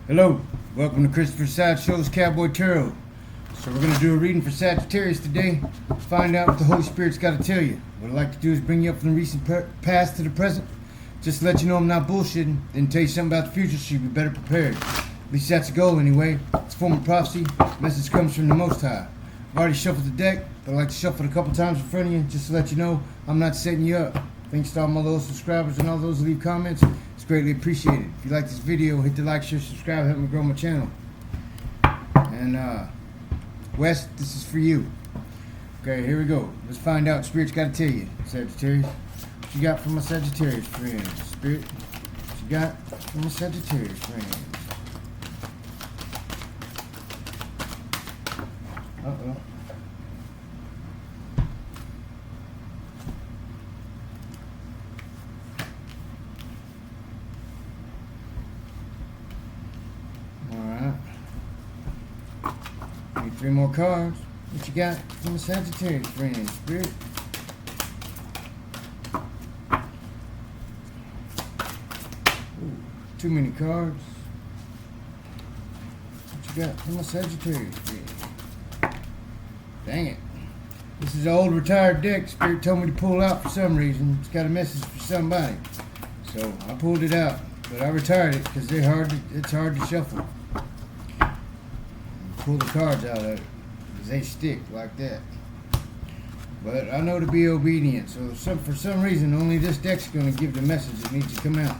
Hello, welcome to Christopher Sideshow's Cowboy Tarot. So we're going to do a reading for Sagittarius today. Find out what the Holy Spirit's got to tell you. What I'd like to do is bring you up from the recent past to the present. Just to let you know I'm not bullshitting, then tell you something about the future so you be better prepared. At least that's the goal anyway. It's a form of prophecy. Message comes from the Most High. I've already shuffled the deck, but I'd like to shuffle it a couple times in front of you just to let you know I'm not setting you up. Thanks to all my loyal subscribers and all those who leave comments. It's greatly appreciated. If you like this video, hit the like, share, subscribe, help me grow my channel. And Wes, this is for you. Okay, here we go. Let's find out what Spirit's got to tell you, Sagittarius. What you got from my Sagittarius friends? Spirit, what you got from my Sagittarius friends? Uh-oh. Need 3 more cards. What you got from the Sagittarius friends, Spirit? Ooh, too many cards. What you got from the Sagittarius friends? Dang it. This is an old retired deck. Spirit told me to pull out for some reason. It's got a message for somebody. So I pulled it out. But I retired it because it's hard to shuffle. Pull the cards out of it because they stick like that. But I know to be obedient, so for some reason only this deck's going to give the message that needs to come out.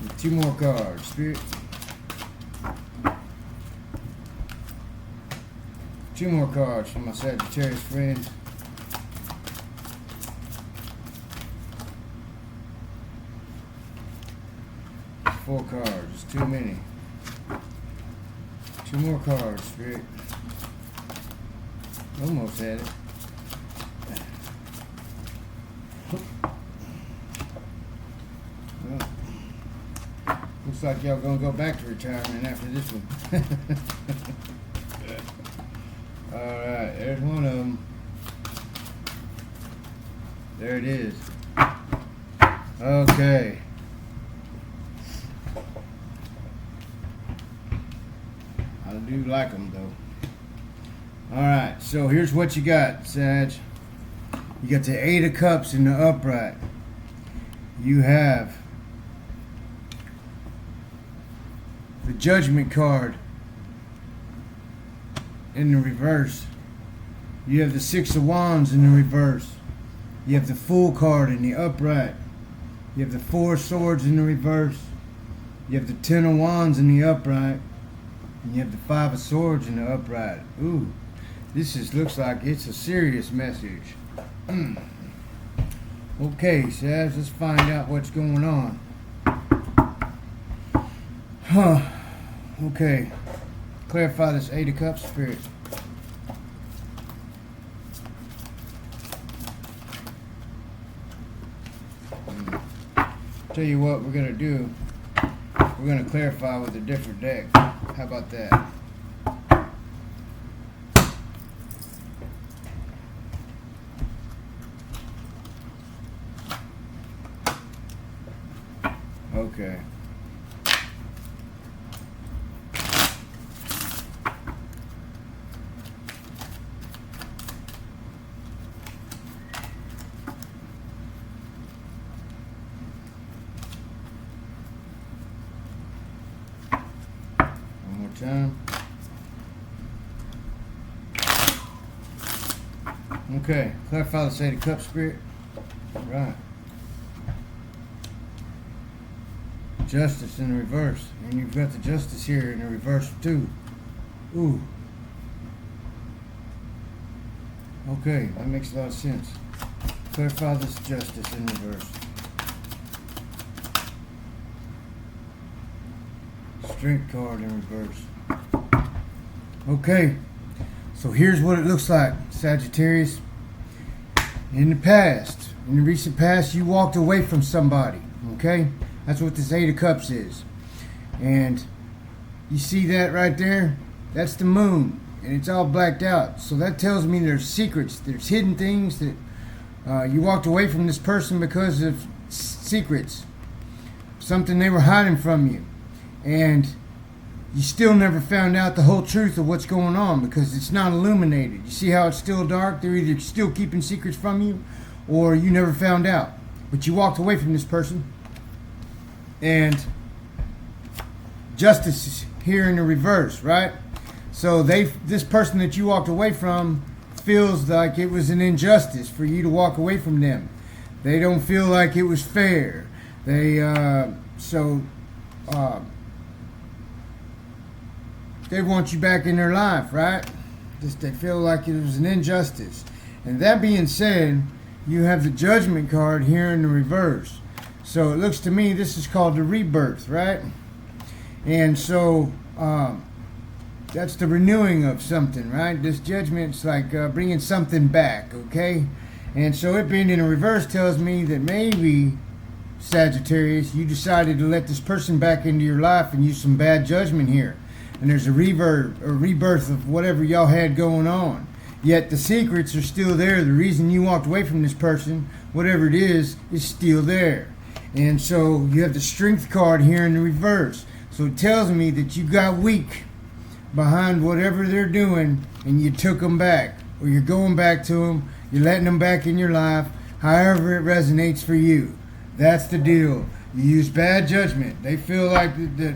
With 2 more cards, Spirit. 2 more cards for my Sagittarius friends. Four cards, it's too many. 2 more cards, Spirit. Almost had it. Well, looks like y'all gonna go back to retirement after this one. Alright, there's one of them. There it is. Okay. I do like them though. Alright, so here's what you got, Sag. You got the 8 of Cups in the upright. You have the Judgment card in the reverse. You have the 6 of Wands in the reverse. You have the Fool card in the upright. You have the 4 of Swords in the reverse. You have the 10 of Wands in the upright. And you have the 5 of Swords in the upright. Ooh, this looks like it's a serious message. Okay, Saz, let's find out what's going on. Okay, clarify this 8 of Cups, Spirit. Tell you what we're gonna do. We're gonna clarify with a different deck. How about that? Okay. Time. Okay, clarify the 8 of Cups, Spirit. Right. Justice in the reverse. And you've got the Justice here in the reverse too. Ooh. Okay, that makes a lot of sense. Clarify this Justice in reverse. Strength card in reverse. Okay, so here's what it looks like, Sagittarius. In the recent past, you walked away from somebody. Okay, that's what this 8 of Cups is. And you see that right there? That's the moon, and it's all blacked out. So that tells me there's secrets, there's hidden things that you walked away from this person because of secrets. something they were hiding from you. And you still never found out the whole truth of what's going on because it's not illuminated. You see how it's still dark? They're either still keeping secrets from you or you never found out. But you walked away from this person. And justice is here in the reverse, right? So this person that you walked away from feels like it was an injustice for you to walk away from them. They don't feel like it was fair. They want you back in their life, right? Just they feel like it was an injustice. And that being said, you have the Judgment card here in the reverse. So it looks to me this is called the rebirth, right? And so that's the renewing of something, right? This Judgment's like bringing something back, okay? And so it being in a reverse tells me that maybe, Sagittarius, you decided to let this person back into your life and use some bad judgment here. And there's a rebirth of whatever y'all had going on. Yet the secrets are still there. The reason you walked away from this person, whatever it is still there. And so you have the Strength card here in the reverse. So it tells me that you got weak behind whatever they're doing and you took them back. Or you're going back to them, you're letting them back in your life, however it resonates for you. That's the deal. You use bad judgment. They feel like that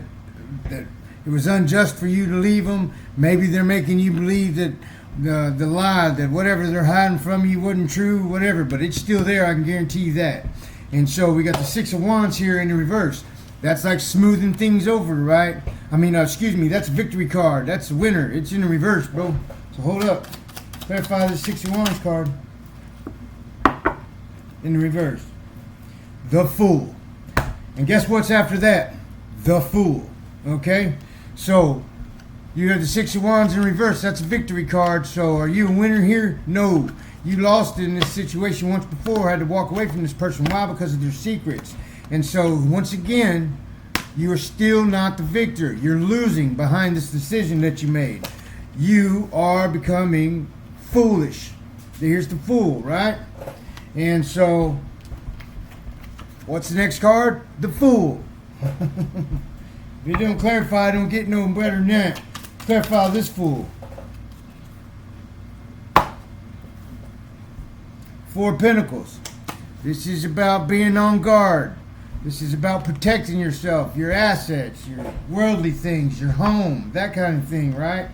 it was unjust for you to leave them. Maybe they're making you believe that the lie, that whatever they're hiding from you wasn't true, whatever. But it's still there, I can guarantee you that. And so we got the Six of Wands here in the reverse. That's like smoothing things over, right? I mean, excuse me, that's a victory card. That's a winner. It's in the reverse, bro. So hold up. Clarify the Six of Wands card in the reverse. The Fool. And guess what's after that? The Fool. Okay? So, you have the Six of Wands in reverse. That's a victory card. So, are you a winner here? No. You lost in this situation once before. Had to walk away from this person. Why? Because of their secrets. And so, once again, you are still not the victor. You're losing behind this decision that you made. You are becoming foolish. Here's the Fool, right? And so, what's the next card? The Fool. If you don't clarify, don't get no better than that. Clarify this Fool. Four of Pentacles. This is about being on guard. This is about protecting yourself, your assets, your worldly things, your home, that kind of thing, right?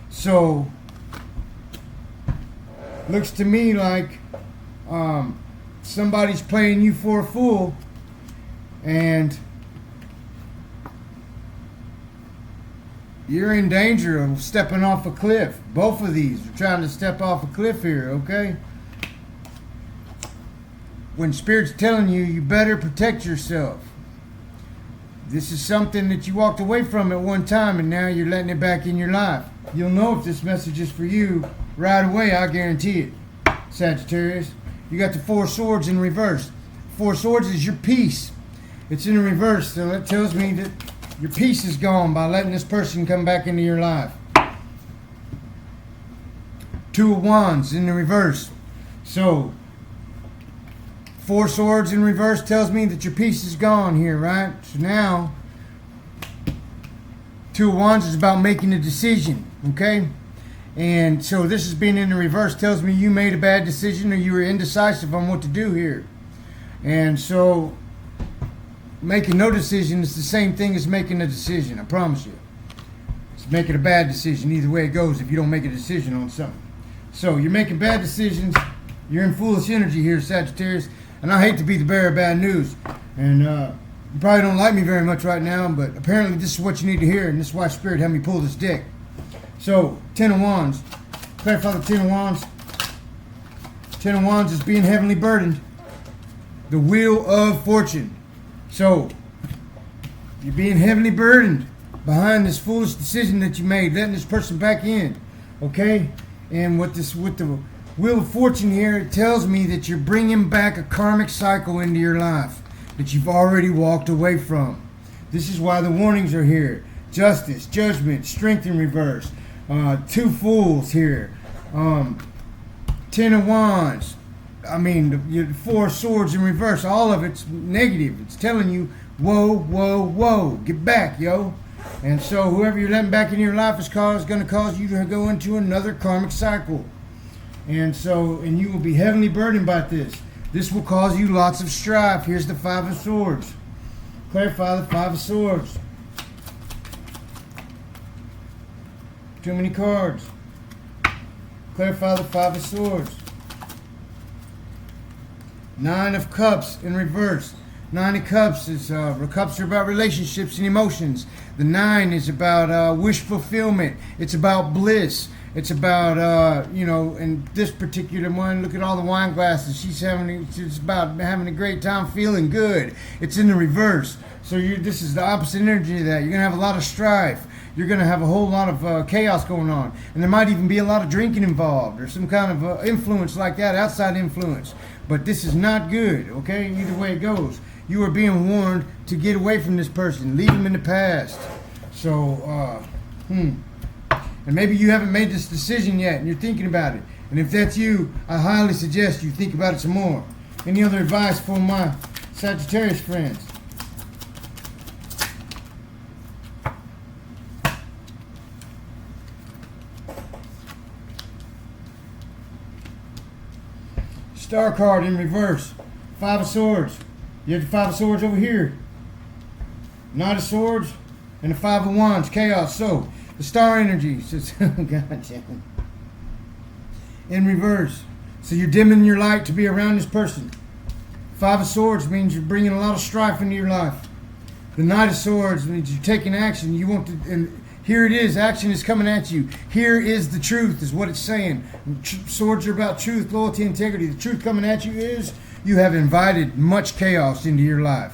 So, looks to me like somebody's playing you for a fool, and you're in danger of stepping off a cliff. Both of these are trying to step off a cliff here, okay? When Spirit's telling you, you better protect yourself. This is something that you walked away from at one time and now you're letting it back in your life. You'll know if this message is for you right away, I guarantee it. Sagittarius, you got the Four of Swords in reverse. Four of Swords is your peace. It's in reverse, so that tells me that your peace is gone by letting this person come back into your life. Two of Wands in the reverse. So, Four Swords in reverse tells me that your peace is gone here, right? So now, Two of Wands is about making a decision, okay? And so this is being in the reverse tells me you made a bad decision or you were indecisive on what to do here. And so, making no decision is the same thing as making a decision, I promise you. It's making a bad decision either way it goes if you don't make a decision on something. So, you're making bad decisions. You're in foolish energy here, Sagittarius. And I hate to be the bearer of bad news. And you probably don't like me very much right now, but apparently this is what you need to hear, and this is why Spirit had me pull this deck. So, Ten of Wands. Clarify the Ten of Wands. Ten of Wands is being heavily burdened. The Wheel of Fortune. So, you're being heavily burdened behind this foolish decision that you made, letting this person back in. Okay? And with the Wheel of Fortune here, it tells me that you're bringing back a karmic cycle into your life that you've already walked away from. This is why the warnings are here. Justice, Judgment, Strength in reverse. Two Fools here. Ten of Wands. I mean, the Four Swords in reverse. All of it's negative. It's telling you Whoa, whoa, whoa. Get back, yo. And so whoever you're letting back into your life is going to cause you to go into another karmic cycle. And you will be heavily burdened by this. This will cause you lots of strife. Here's the Five of Swords. Clarify the Five of Swords. Too many cards. Clarify the Five of Swords. Nine of Cups in reverse. Nine of Cups is cups are about relationships and emotions. The nine is about wish fulfillment. It's about bliss. It's about in this particular one, look at all the wine glasses. It's about having a great time, feeling good. It's in the reverse. So this is the opposite energy of that. You're gonna have a lot of strife. You're gonna have a whole lot of chaos going on, and there might even be a lot of drinking involved or some kind of influence like that, outside influence. But this is not good. Okay, either way it goes. You are being warned to get away from this person. Leave him in the past. So, and maybe you haven't made this decision yet and you're thinking about it. And if that's you, I highly suggest you think about it some more. Any other advice for my Sagittarius friends? Star card in reverse. Five of Swords. You have the Five of Swords over here. Knight of Swords and the Five of Wands. Chaos. So, the star energy says, gotcha. In reverse. So you're dimming your light to be around this person. Five of Swords means you're bringing a lot of strife into your life. The Knight of Swords means you're taking action. You want to, and here it is. Action is coming at you. Here is the truth, is what it's saying. Swords are about truth, loyalty, integrity. The truth coming at you is you have invited much chaos into your life.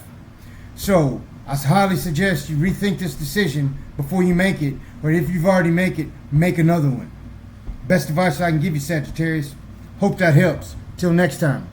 So I highly suggest you rethink this decision before you make it, or if you've already made it, make another one. Best advice I can give you, Sagittarius. Hope that helps. Till next time.